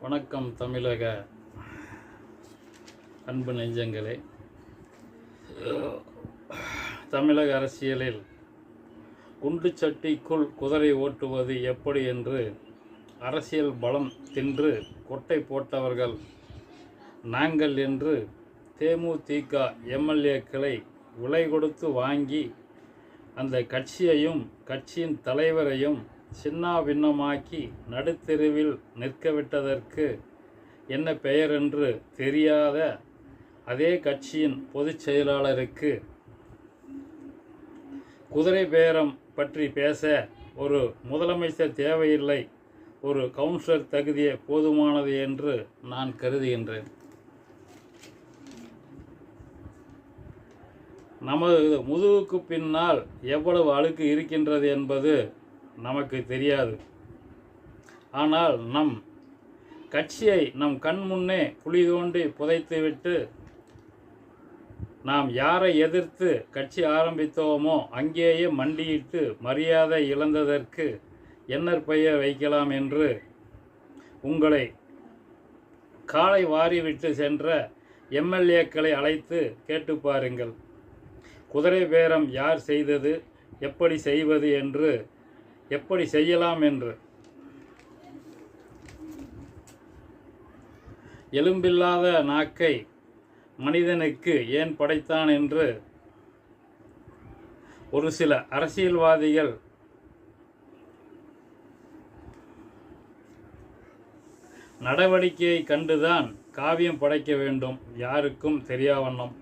வணக்கம் தமிழக அன்பு நெஞ்சங்களே. தமிழக அரசியலில் குண்டு சட்டிக்குள் குதிரை ஓட்டுவது எப்படி என்று அரசியல் பலம் தின்று கொட்டை போட்டவர்கள் நாங்கள் என்று தேமுதிக எம்எல்ஏக்களை விலை கொடுத்து வாங்கி அந்த கட்சியையும் கட்சியின் தலைவரையும் சின்னாபின்னமாக்கி நடுத்தெருவில் நிற்கவிட்டதற்கு என்ன பெயர் என்று தெரியாத அதே கட்சியின் பொதுச் செயலாளருக்கு குதிரை பேரம் பற்றி பேச ஒரு முதலமைச்சர் தேவையில்லை, ஒரு கவுன்சிலர் தகுதியே போதுமானது என்று நான் கருதுகின்றேன். நமது முதுகுக்கு பின்னால் எவ்வளவு அழுக்கு இருக்கின்றது என்பது நமக்கு தெரியாது. ஆனால் நம் கட்சியை நம் கண் முன்னே குழி தோண்டி புதைத்துவிட்டு நாம் யாரை எதிர்த்து கட்சி ஆரம்பித்தோமோ அங்கேயே மண்டியிட்டு மரியாதை இழந்ததற்கு என்ன பெயர் வைக்கலாம் என்று உங்களை காலை வாரிவிட்டு சென்ற எம்எல்ஏக்களை அழைத்து கேட்டு பாருங்கள். குதிரை பேரம் யார் செய்தது, எப்படி செய்வது என்று, எப்படி செய்யலாம் என்று. எலும்பில்லாத நாக்கை மனிதனுக்கு ஏன் படைத்தான் என்று ஒரு சில அரசியல்வாதிகள் நடவடிக்கையை கண்டுதான் காவியம் படைக்க வேண்டும், யாருக்கும் தெரியாவண்ணம்.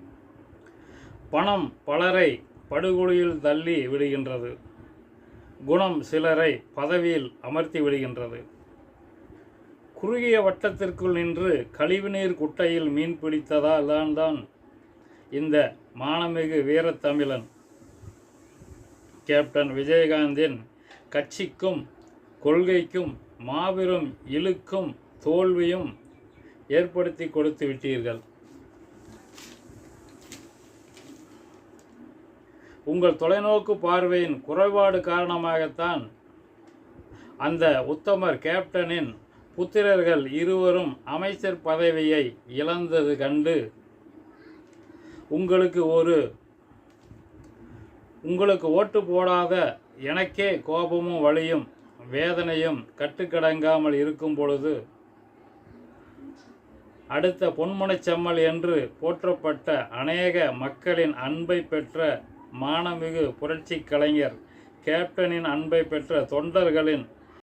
பணம் பலரை படுகொலியில் தள்ளி விடுகின்றது, குணம் சிலரை பதவியில் அமர்த்தி விடுகின்றது. குறுகிய வட்டத்திற்குள் நின்று கழிவுநீர் குட்டையில் மீன் பிடித்ததால் தான் இந்த மானமிகு வீரத்தமிழன் கேப்டன் விஜயகாந்தின் கட்சிக்கும் கொள்கைக்கும் மாபெரும் இழுக்கும் தோல்வியும் ஏற்படுத்தி கொடுத்து விட்டீர்கள். உங்கள் தொலைநோக்கு பார்வையின் குறைபாடு காரணமாகத்தான் அந்த உத்தமர் கேப்டனின் புத்திரர்கள் இருவரும் அமைச்சர் பதவியை இழந்தது கண்டு உங்களுக்கு ஓட்டு போடாத எனக்கே கோபமும் வலியும் வேதனையும் கட்டுக்கடங்காமல் இருக்கும் பொழுது அடுத்த பொன்முனைச்செம்மல் என்று போற்றப்பட்ட அநேக மக்களின் அன்பை பெற்ற மானமிகு புரட்சி கலைஞர் கேப்டனின் அன்பை பெற்ற தொண்டர்களின்